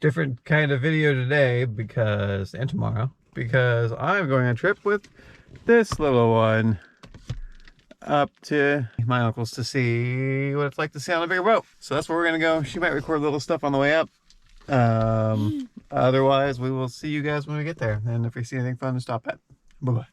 different kind of video today and tomorrow, because I'm going on a trip with this little one up to my uncle's to see what it's like to sail on a bigger boat. So that's where we're gonna go. She might record little stuff on the way up. Otherwise, we will see you guys when we get there. And if we see anything fun to stop at. Bye-bye.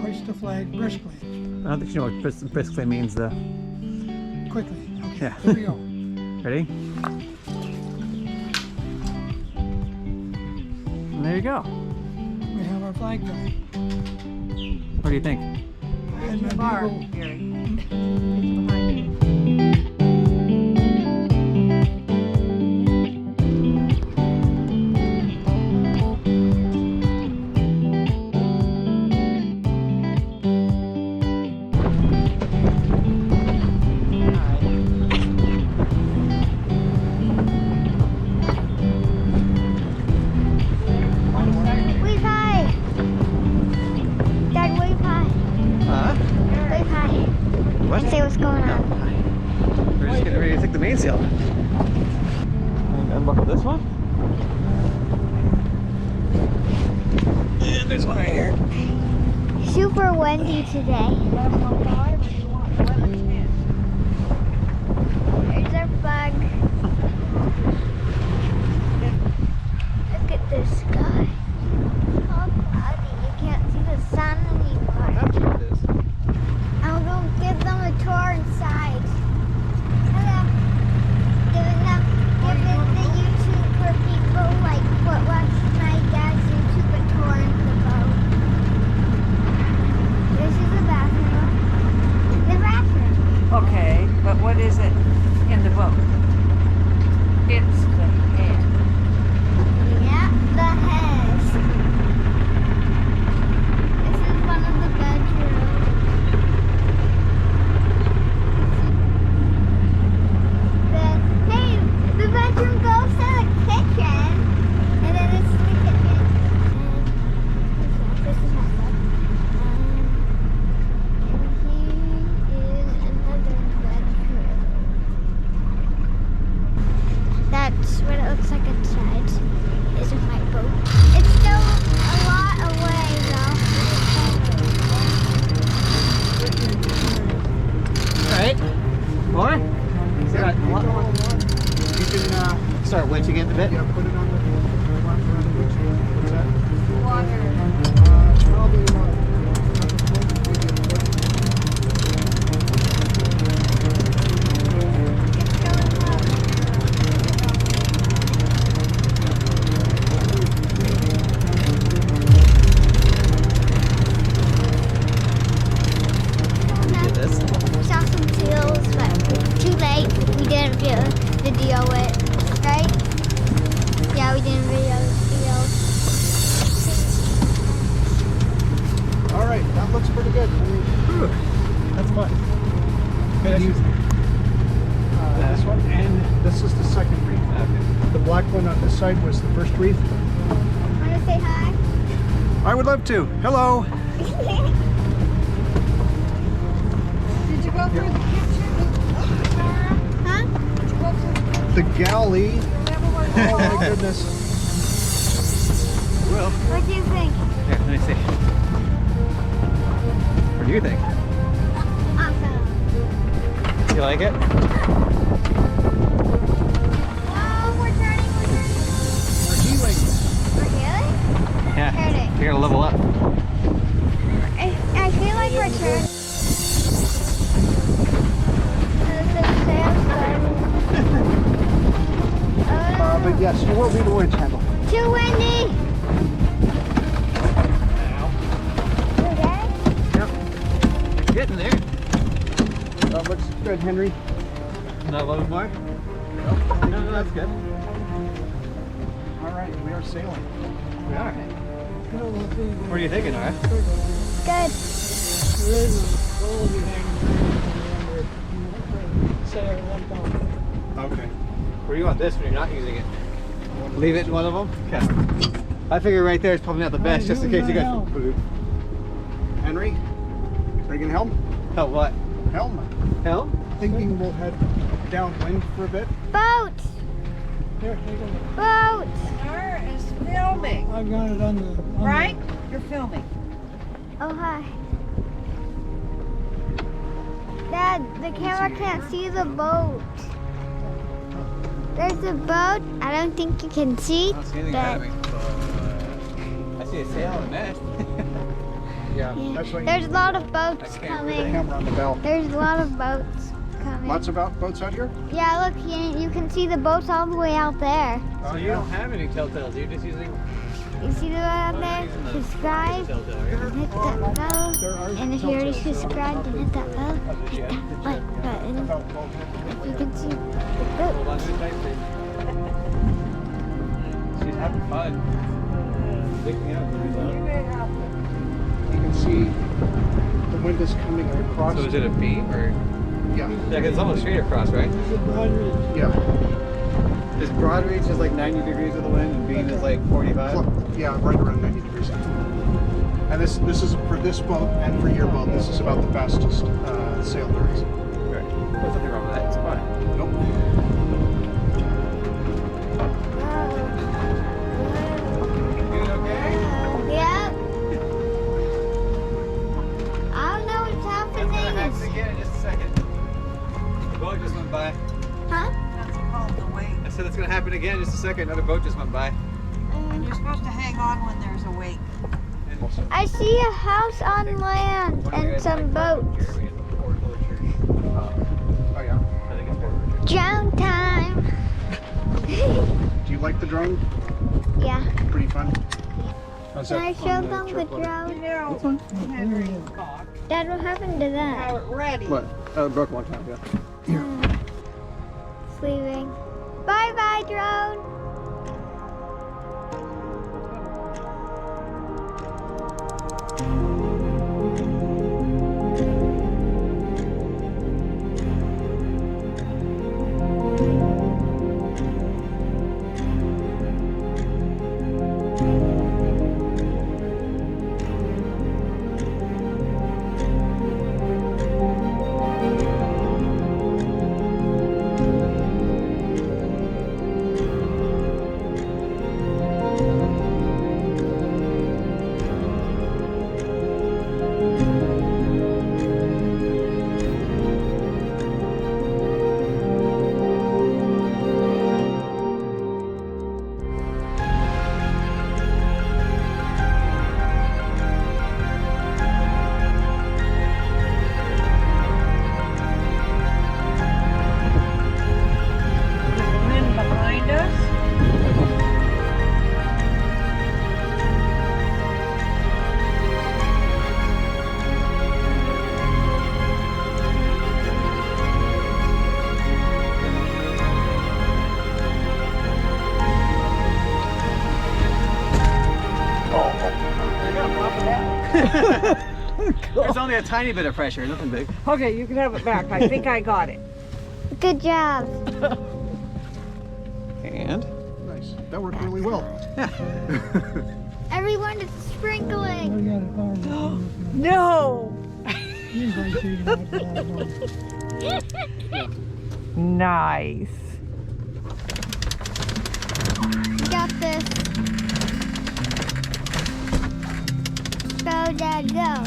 Hoist the flag briskly. I don't think you know what briskly means, though. Quickly. Okay, yeah. Here we go. Ready? And there you go. We have our flag flying. What do you think? And the bar, bugle. Gary. It's behind you. What's going on? We're just getting ready to take the mainsail. And unbuckle this one. And there's one right here. Super windy today. There's our flag. Look at the sky. All cloudy. You can't see the sun anymore. That's what it is. I'll go give them a tour inside. Hello. Giving the YouTube for people like what watch my dad's YouTube a tour in the boat. This is the bathroom. The bathroom. Okay, but what is it in the boat? It's the head. Yeah, the heads. This is one of the bedrooms. The bedroom goes to the kitchen, and then it's the kitchen. And this is my bed. And here is another bedroom. That's what it looks like inside. Is my boat. It's still a lot away though. Alright. More? Got a lot more. You can start winching it a bit. Yeah, put it on the winch. What's that? Water. Probably water. It's going low. didn't video it, right? Yeah, we didn't video. All right, that looks pretty good. Whew, that's fun. Good use. This one, and this is the second wreath. Okay. The black one on this side was the first wreath. Want to say hi? I would love to. Hello. Did you go through the kitchen? Huh? Did you go through The galley. remember where Oh my goodness. Well, What do you think? here, let me see. What do you think? Awesome. You like it? Oh, we're turning. We're healing. Really? Yeah. Turning. You're gonna level up. I feel like we're turning. But yes, you will be the winch handle. Too windy. Okay. Yep. You're getting there. That looks good, Henry. Not a little more? No, that's good. All right, we are sailing. We are. What are you thinking, Nora? Good. Okay. Where do you want this when you're not using it? Leave it in one of them? Okay. I figure right there is probably not the best, just in case you guys... Henry, are you gonna helm? Oh, what? Helm. Helm? Thinking we'll head downwind for a bit. Boat. Here, take a look. Boat. Nora is filming, I've got it on the. right? You're filming. Oh, hi. Dad, the camera can't see the boat. There's a boat. I don't think you can see. I don't see anything but ahead of me. I see a sail and a mast. Yeah, yeah. that's why There's a lot of I boats can't the coming. camera on the bow. There's a lot of boats coming. Lots of boats out here. Yeah, look, you can see the boats all the way out there. So you don't have any telltales, you're just using... You see the one out there? Subscribe Telltale, and hit that bell. There are And if you already telltales, subscribed and hit that bell, hit that like button. About 12. You can see the Hold on boats. to it tight, please. She's having fun. Waking up. You can see the wind is coming across. So is it a beam or? Yeah. Yeah, 'cause it's almost straight across, right? Yeah. Is broad reach is like 90 degrees of the wind and beam is like 45? Yeah, right around 90 degrees. And this is for this boat and for your boat. This is about the fastest sail there is. Right. There's nothing wrong with that. It's fine. Nope. You doing okay? Yeah. I don't know what's That's happening. gonna happen again in just a second. The boat just went by. Huh? That's called the wake. I said it's gonna happen again in just a second. Another boat just went by. And you're supposed to hang on when there's a wake. I see a house on land and some boats. Oh yeah. Drown time. Do you like the drone? Yeah. Pretty fun. How's Can that I on show the them the trip, buddy? drone? know, Henry Cox. Dad, what happened to that? Have it ready. What? Broke one time, yeah. It's leaving. Bye bye, drone. only a tiny bit of pressure, nothing big. Okay, you can have it back. I think I got it. Good job. And Nice. That worked really well. Everyone is sprinkling. No! Nice. Got this. Go, Dad, go.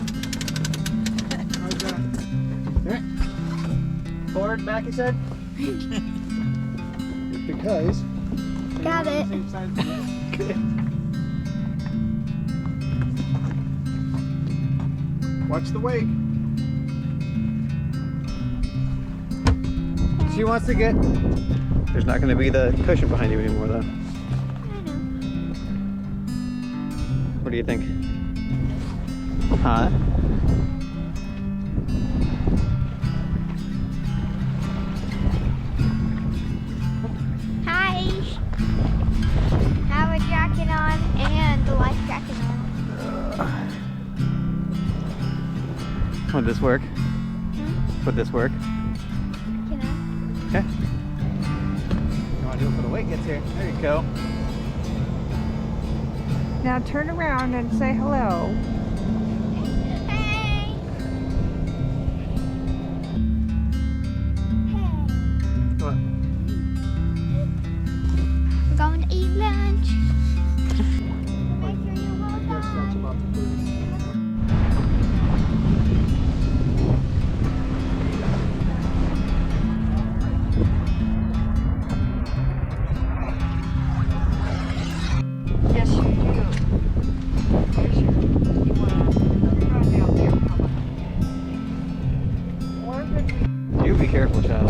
How's that? forward, back, you said? Because. Got it. Same side. Good. Watch the wake. She wants to get. There's not going to be the cushion behind you anymore, though. I know. What do you think? Huh? Hi. Have a jacket on and the life jacket on. Would this work? Would this work? Can I? Okay. You want to do it for the weight gets here? There you go. Now turn around and say hello. Hey. Hey. What? We're going to eat lunch. Make sure you hold Yes, that's on. about the food. Yes, you do. Here's your. You want to run down there. Come on. Or would we? You be careful, child.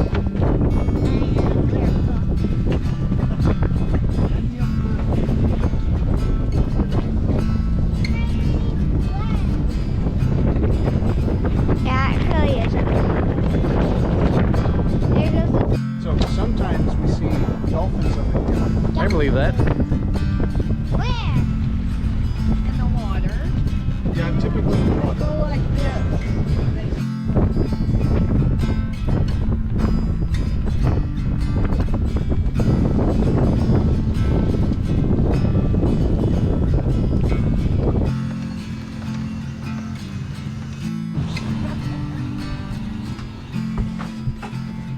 Yeah, it really isn't. There goes the So sometimes we see dolphins up in here. I believe that. where? In the water. Yeah, typically. Go like this.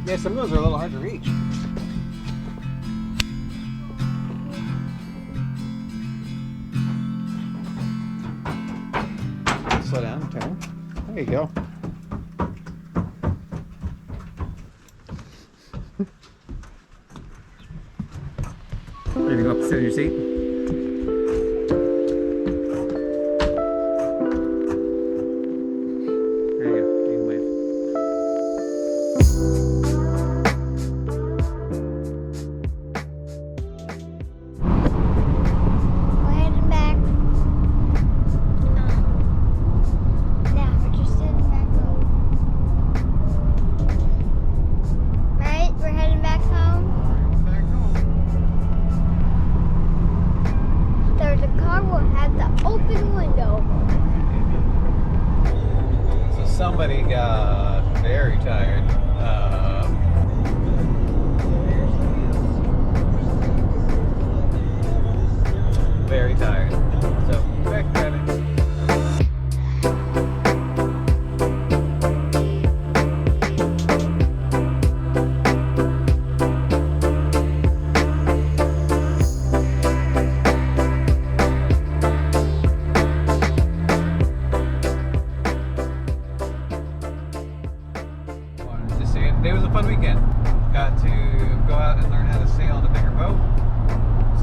Yeah, some of those are a little hard to reach. Slow down, turn. There you go. Ready to go up and sit in your seat? There you go. You can wave. We're heading back. Yeah, we're just heading back home. Right? We're heading back home. Back home. There's a car will have the open window. So somebody got very tired. Very tired. So quick credit. Just saying, today was a fun weekend. Got to go out and learn how to sail on a bigger boat.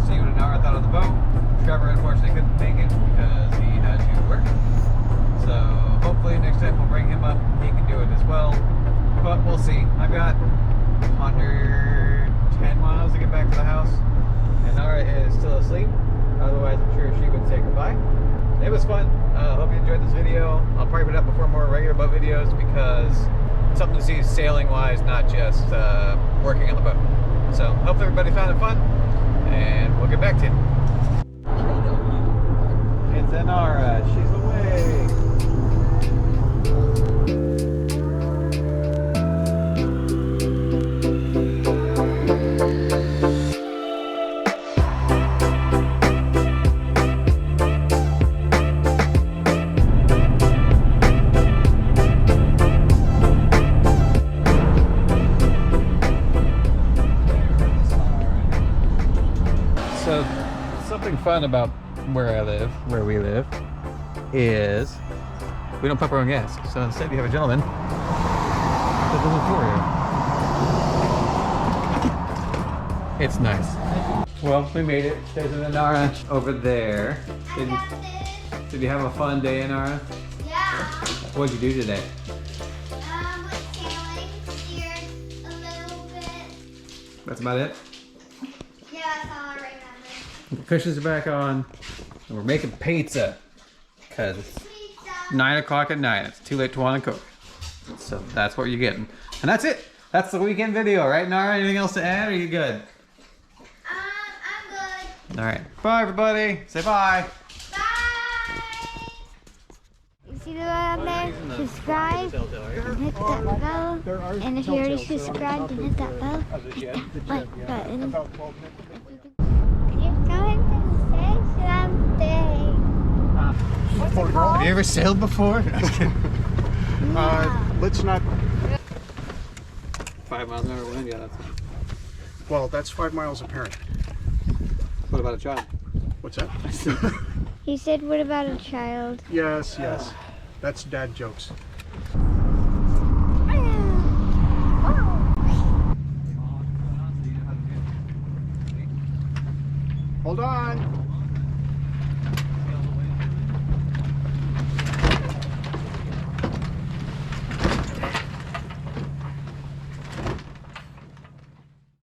See what Anara thought of the boat. Trevor unfortunately couldn't make it because he had to work. So hopefully next time we'll bring him up. He can do it as well. But we'll see. I've got 110 miles to get back to the house. And Nara is still asleep. Otherwise I'm sure she would say goodbye. It was fun. Hope you enjoyed this video. I'll probably put it up before more regular boat videos because it's something to see sailing wise, not just working on the boat. So hope everybody found it fun, and we'll get back to you. It's Anara. She's awake. fun about where we live, is we don't pump our own gas. So instead we have a gentleman that does it for you. It's nice. Well, we made it. There's an Inara over there. I got this. Did you have a fun day, Inara? Yeah. What'd you do today? With sailing, steered a little bit. That's about it? Yeah, that's all I remember. Cushions are back on. And we're making pizza. Because it's Pizza. 9 o'clock at night. It's too late to want to cook. So that's what you're getting. And that's it. That's the weekend video, right, Nara? Anything else to add, or are you good? I'm good. All right. Bye, everybody. Say bye. Bye. You see the bell there? Subscribe and hit that bell. And if you already subscribed and hit that bell, hit that like button. You're going to say something. What's it called? Have you ever sailed before? Let's not. 5 miles an hour wind, yeah, that's Well, that's 5 miles apparent. What about a child? What's that? He said, what about a child? Yes. That's dad jokes. Hold on.